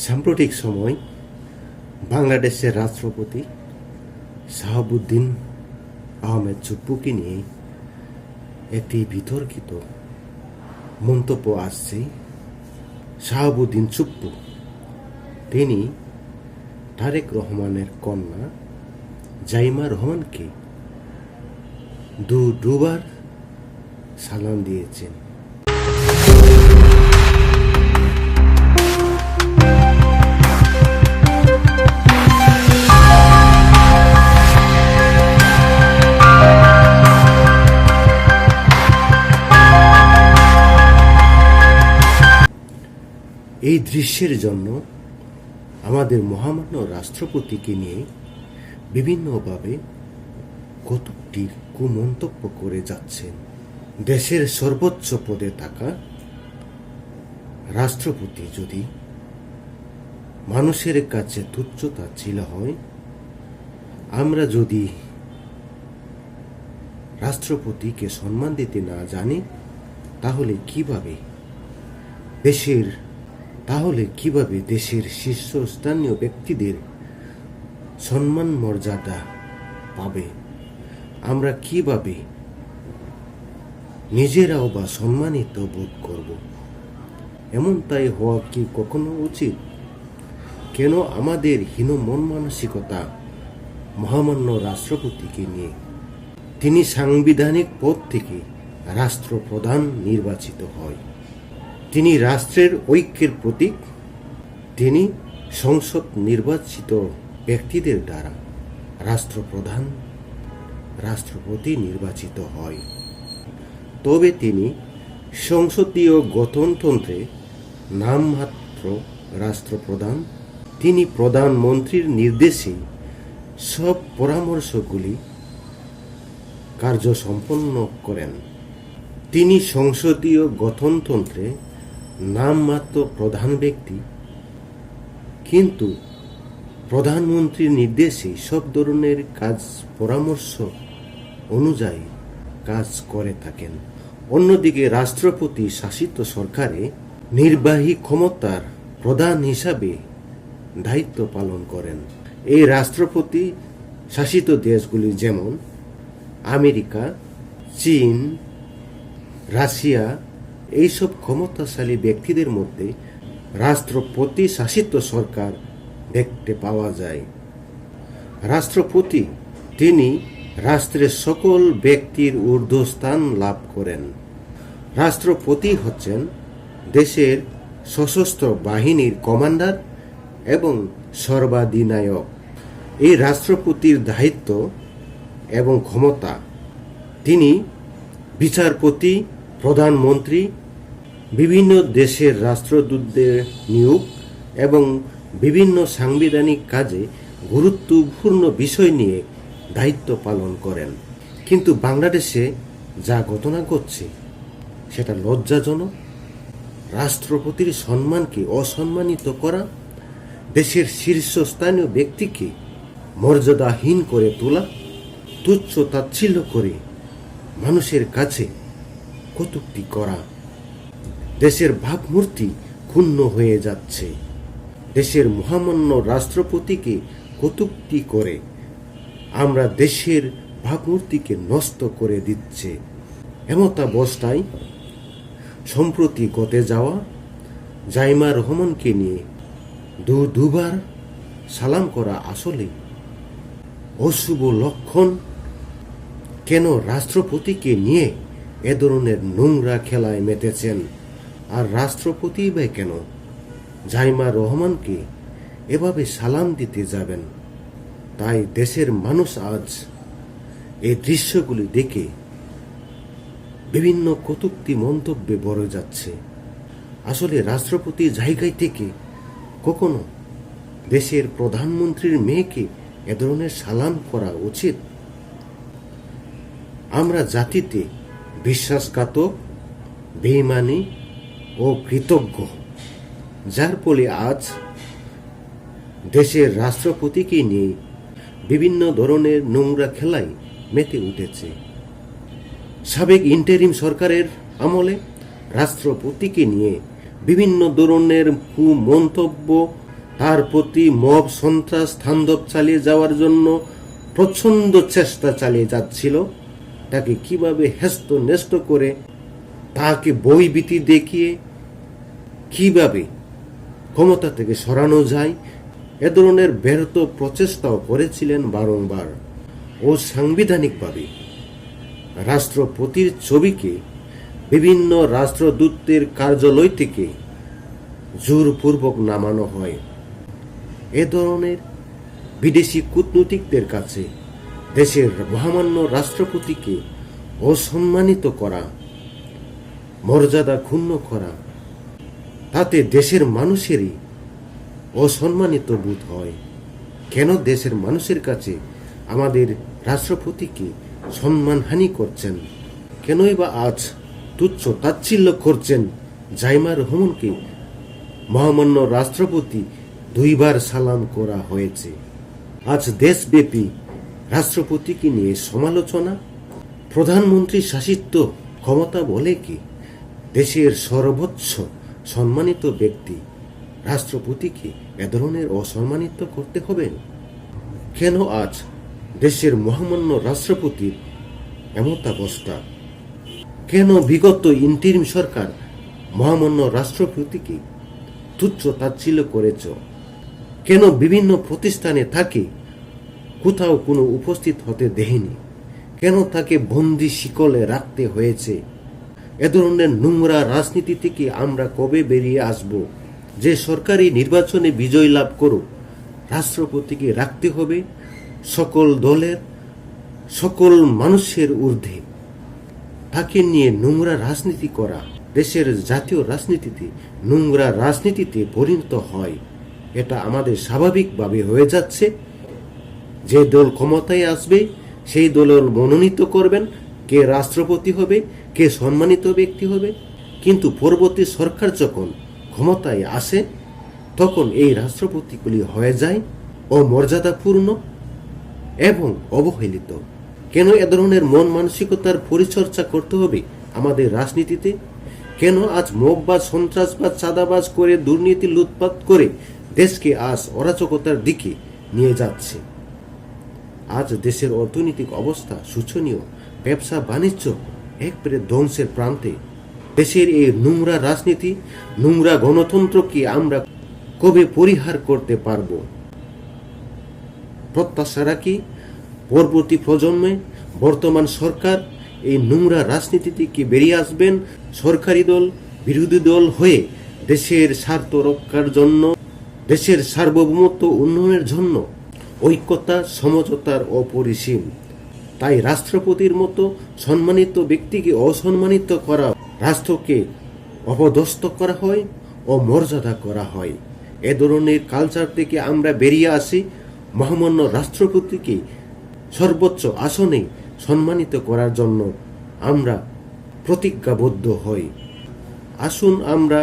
সাম্প্রতিক সময় বাংলাদেশের রাষ্ট্রপতি শাহাবুদ্দিন আহমেদ চুপ্পুকে নিয়ে একটি বিতর্কিত মন্তব্য আসছে। শাহাবুদ্দিন চুপ্পু তিনি তারেক রহমানের কন্যা জাইমা রহমানকে দুবার সালাম দিয়েছেন। এই দৃশ্যের জন্য আমাদের মহামান্য রাষ্ট্রপতিকে নিয়ে বিভিন্নভাবে কটূক্তি কুমন্তব্য করে যাচ্ছেন। দেশের সর্বোচ্চ পদে থাকা রাষ্ট্রপতি যদি মানুষের কাছে তুচ্ছতাচ্ছিল্য হয়, আমরা যদি রাষ্ট্রপতিকে সম্মান দিতে না জানি, তাহলে কিভাবে দেশের শীর্ষস্থানীয় ব্যক্তিদের সম্মান মর্যাদা পাবে? আমরা কিভাবে নিজেরাও বা সম্মানিত বোধ করব? এমনটাই হওয়া কি কখনো উচিত? কেন আমাদের হীন মন মানসিকতা মহামান্য রাষ্ট্রপতিকে নিয়ে? তিনি সাংবিধানিক পদ থেকে রাষ্ট্রপ্রধান নির্বাচিত হয়। তিনি রাষ্ট্রের ঐক্যের প্রতীক। তিনি সংসদ নির্বাচিত ব্যক্তিদের দ্বারা রাষ্ট্রপতি নির্বাচিত হয়। তবে তিনি সংসদীয় গঠনতন্ত্রে নামমাত্র রাষ্ট্রপ্রধান। তিনি প্রধানমন্ত্রীর নির্দেশে সব পরামর্শগুলি কার্য সম্পন্ন করেন। তিনি সংসদীয় গঠনতন্ত্রে নামমাত্র প্রধান ব্যক্তি, কিন্তু প্রধানমন্ত্রীর নির্দেশে সব ধরনের কাজ পরামর্শ অনুযায়ী কাজ করে থাকেন। অন্যদিকে রাষ্ট্রপতি শাসিত সরকারে নির্বাহী ক্ষমতার প্রধান হিসাবে দায়িত্ব পালন করেন। এই রাষ্ট্রপতি শাসিত দেশগুলি যেমন আমেরিকা, চীন, রাশিয়া, এইসব ক্ষমতাশালী ব্যক্তিদের মধ্যে রাষ্ট্রপতি শাসিত সরকার দেখতে পাওয়া যায়। রাষ্ট্রপতি তিনি রাষ্ট্রের সকল ব্যক্তির ঊর্ধ্বস্থান লাভ করেন। রাষ্ট্রপতি হচ্ছেন দেশের সশস্ত্র বাহিনীর কমান্ডার এবং সর্বাধিনায়ক। এই রাষ্ট্রপতির দায়িত্ব এবং ক্ষমতা, তিনি বিচারপতি, প্রধানমন্ত্রী, বিভিন্ন দেশের রাষ্ট্রদূতদের নিয়োগ এবং বিভিন্ন সাংবিধানিক কাজে গুরুত্বপূর্ণ বিষয় নিয়ে দায়িত্ব পালন করেন। কিন্তু বাংলাদেশে যা ঘটনা ঘটছে সেটা লজ্জাজনক। রাষ্ট্রপতির সম্মানকে অসম্মানিত করা, দেশের শীর্ষস্থানীয় ব্যক্তিকে মর্যাদাহীন করে তোলা, তুচ্ছ তাচ্ছিল্য করে মানুষের কাছে কটূক্তি করা, দেশের ভাবমূর্তি ক্ষুণ্ণ হয়ে যাচ্ছে। দেশের মহামান্য রাষ্ট্রপতিকে কটূক্তি করে আমরা দেশের ভাবমূর্তিকে নষ্ট করে দিচ্ছে। এমতাবস্থায় সম্প্রতি ঘটে যাওয়া জাইমা রহমানকে নিয়ে দুবার সালাম করা আসলে অশুভ লক্ষণ। কেন রাষ্ট্রপতিকে নিয়ে এ ধরনের নোংরা খেলায় মেতেছেন? আর রাষ্ট্রপতি বা কেন জাইমা রহমানকে এভাবে সালাম দিতে যাবেন? তাই দেশের মানুষ আজ এই দৃশ্যগুলি দেখে বিভিন্ন কটূক্তি মন্তব্যে ভরে যাচ্ছে। আসলে রাষ্ট্রপতির জায়গায় থেকে কখনো দেশের প্রধানমন্ত্রীর মেয়েকে এ ধরনের সালাম করা উচিত? আমরা জাতিতে বিশ্বাসঘাতক, বেঈমানি ও কৃতজ্ঞ, যার ফলে আজ দেশের রাষ্ট্রপতিকে নিয়ে বিভিন্ন ধরনের নোংরা খেলায় মেতে উঠেছে। সাবেক ইন্টারিম সরকারের আমলে রাষ্ট্রপতিকে নিয়ে বিভিন্ন ধরনের কুমন্তব্য তার প্রতি মব সন্ত্রাস তাণ্ডব চালিয়ে যাওয়ার জন্য প্রচণ্ড চেষ্টা চালিয়ে যাচ্ছিল, তাকে কিভাবে হেস্ত নেস্ত করে, তাকে বইভীতি দেখিয়ে কিভাবে ক্ষমতা থেকে সরানো যায়, এ ধরনের ব্যর্থ প্রচেষ্টাও করেছিলেন বারংবার। ও সাংবিধানিকভাবে রাষ্ট্রপতির ছবিকে বিভিন্ন রাষ্ট্রদূতের কার্যালয় থেকে জোরপূর্বক নামানো হয়। এ ধরনের বিদেশি কূটনীতিকদের কাছে দেশের মহামান্য রাষ্ট্রপতিকে অসম্মানিত করা, মর্যাদা ক্ষুণ্ণ করা, তাতে দেশের মানুষেরই অসম্মানিত বোধ হয়। কেন দেশের মানুষের কাছে আমাদের রাষ্ট্রপতিকে সম্মানহানি করছেন? কেনই বা আজ তুচ্ছ তাচ্ছিল্য করছেন? জাইমা রহমানকে মহামান্য রাষ্ট্রপতি 2 বার সালাম করা হয়েছে। আজ দেশব্যাপী রাষ্ট্রপতিকে নিয়ে সমালোচনা। প্রধানমন্ত্রী শাসিত ক্ষমতা বলে কি দেশের সর্বোচ্চ সম্মানিত ব্যক্তি রাষ্ট্রপতিকে এ ধরনের অসম্মানিত করতে হবে? কেন আজ দেশের মহামান্য রাষ্ট্রপতির এমতাবস্থা? কেন বিগত ইন্টারিম সরকার মহামান্য রাষ্ট্রপতিকে তুচ্ছ তাচ্ছিল্য করেছ? কেন বিভিন্ন প্রতিষ্ঠানে তাকে কোথাও কোনো উপস্থিত হতে দেয়নি? কেন তাকে বন্দি শিকলে রাখতে হয়েছে? এ ধরনের নোংরা রাজনীতি থেকে আমরা কবে বেরিয়ে আসব? যে সরকারি নির্বাচনে বিজয় লাভ করুক, রাষ্ট্রপতিকে রাখতে হবে সকল দলের, সকল মানুষের ঊর্ধ্বে। তাকে নিয়ে নোংরা রাজনীতি করা দেশের জাতীয় রাজনীতিতে নোংরা রাজনীতিতে পরিণত হয়। এটা আমাদের স্বাভাবিকভাবে হয়ে যাচ্ছে। যে দল ক্ষমতায় আসবে সেই দলের মনোনীত করবেন কে রাষ্ট্রপতি হবে, কে সম্মানিত ব্যক্তি হবে। কিন্তু পরবর্তী সরকার যখন ক্ষমতায় আসে তখন এই রাষ্ট্রপতিগুলি হয়ে যায় অমর্যাদাপূর্ণ এবং অবহেলিত। কেন এ ধরনের মন মানসিকতার পরিচর্যা করতে হবে আমাদের রাজনীতিতে? কেন আজ মববাজ, সন্ত্রাসবাজ, চাঁদাবাজ করে, দুর্নীতি লুটপাট করে দেশকে আজ অরাজকতার দিকে নিয়ে যাচ্ছে? আজ দেশের অর্থনৈতিক অবস্থা শোচনীয়, ব্যবসা বাণিজ্য একবারে ধ্বংসের প্রান্তে। দেশের এই নোংরা রাজনীতি, নোংরা গণতন্ত্রকে আমরা কবে পরিহার করতে পারব? প্রত্যাশা রাখি পরবর্তী প্রজন্মে বর্তমান সরকার এই নোংরা রাজনীতি থেকে বেরিয়ে আসবেন, সরকারি দল বিরোধী দল হয়ে দেশের স্বার্থ রক্ষার জন্য, দেশের সার্বভৌমত্ব উন্নয়নের জন্য ঐক্যতা সমঝোতার অপরিসীম। তাই রাষ্ট্রপতির মতো সম্মানিত ব্যক্তিকে অসম্মানিত করা, রাষ্ট্রকে অপদস্থ করা হয়, অমর্যাদা করা হয়। এ ধরনের কালচার থেকে আমরা বেরিয়ে আসি, মহামান্য রাষ্ট্রপতিকে সর্বোচ্চ আসনে সম্মানিত করার জন্য আমরা প্রতিজ্ঞাবদ্ধ হই। আসুন আমরা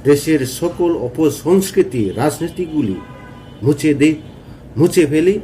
দেশের সকল অপসংস্কৃতি রাজনীতিগুলি মুছে ফেলি।